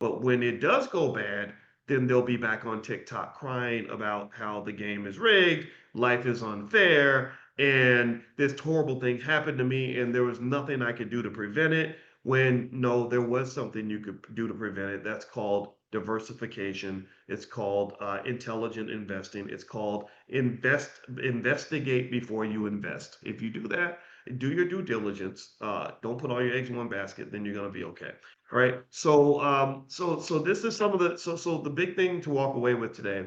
But when it does go bad, then they'll be back on TikTok crying about how the game is rigged, life is unfair, and this horrible thing happened to me, and there was nothing I could do to prevent it. When no, there was something you could do to prevent it. That's called diversification. It's called intelligent investing. It's called investigate before you invest. If you do that, do your due diligence. Don't put all your eggs in one basket, then you're gonna be okay. All right. So this is some of the so the big thing to walk away with today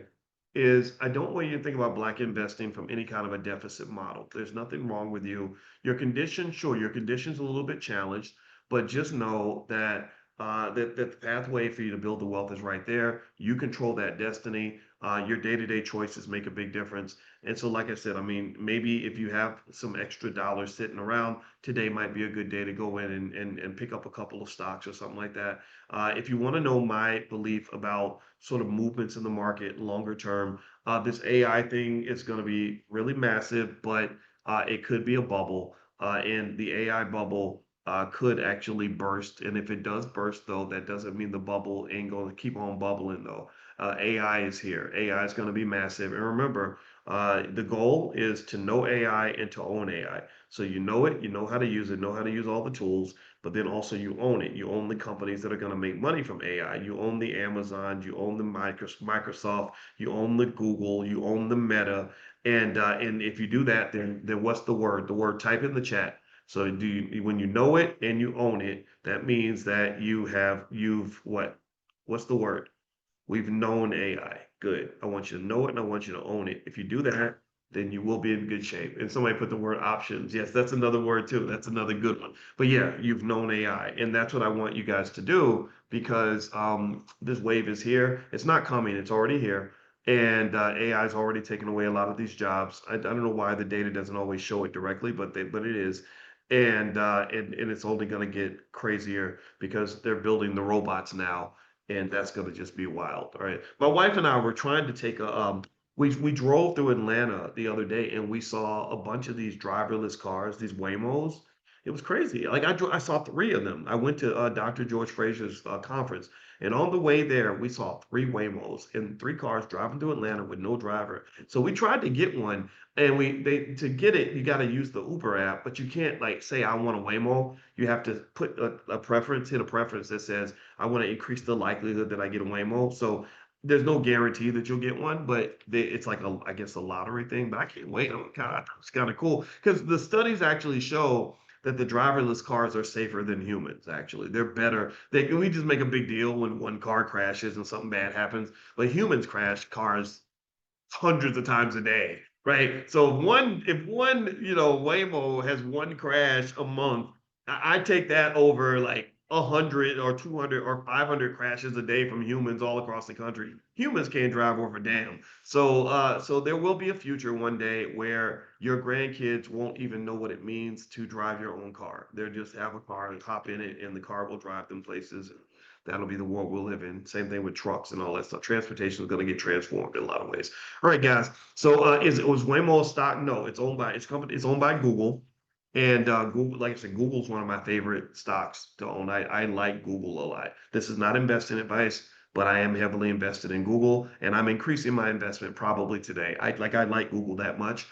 is I don't want you to think about black investing from any kind of a deficit model. There's nothing wrong with you. Your condition, sure, your condition's a little bit challenged, but just know that that the pathway for you to build the wealth is right there. You control that destiny. Your day-to-day choices make a big difference. And so, like I said, I mean, maybe if you have some extra dollars sitting around, today might be a good day to go in and pick up a couple of stocks or something like that. If you want to know my belief about sort of movements in the market longer term, this AI thing is going to be really massive, but it could be a bubble. And the AI bubble could actually burst. And if it does burst, though, that doesn't mean the bubble ain't going to keep on bubbling, though. AI is here. AI is going to be massive. And remember, the goal is to know AI and to own AI. So you know it, you know how to use it, know how to use all the tools, but then also you own it. You own the companies that are going to make money from AI. You own the Amazon, you own the Microsoft, you own the Google, you own the Meta. And if you do that, then what's the word? The word type in the chat. So when you know it and you own it, that means that you've what? What's the word? We've known AI. Good. I want you to know it and I want you to own it. If you do that, then you will be in good shape. And somebody put the word options. Yes, that's another word too. That's another good one. But yeah, you've known AI. And that's what I want you guys to do because this wave is here. It's not coming, it's already here. And AI is already taken away a lot of these jobs. I don't know why the data doesn't always show it directly, but it is. And it's only going to get crazier because they're building the robots now and that's going to just be wild. All right. My wife and I were trying to take a we drove through Atlanta the other day and we saw a bunch of these driverless cars, these Waymos. It was crazy. Like I saw three of them. I went to Dr. George Frazier's conference, and on the way there, we saw three Waymos and three cars driving through Atlanta with no driver. So we tried to get one, and they to get it, you got to use the Uber app, but you can't like say I want a Waymo. You have to put a preference, hit a preference that says I want to increase the likelihood that I get a Waymo. So there's no guarantee that you'll get one, but it's like I guess a lottery thing. But I can't wait. It's kind of cool because the studies actually show that the driverless cars are safer than humans. Actually, they're better. We just make a big deal when one car crashes and something bad happens, but humans crash cars hundreds of times a day, right? So if one Waymo has one crash a month, I take that over like 100 or 200 or 500 crashes a day from humans all across the country. Humans can't drive worth a damn. So there will be a future one day where your grandkids won't even know what it means to drive your own car. They'll just have a car and hop in it, and the car will drive them places. That'll be the world we'll live in. Same thing with trucks and all that stuff. Transportation is going to get transformed in a lot of ways. All right, guys. So was Waymo stock? No, it's owned by Google. And Google, like I said, Google's one of my favorite stocks to own. I like Google a lot. This is not investing advice, but I am heavily invested in Google, and I'm increasing my investment probably today. I like Google that much.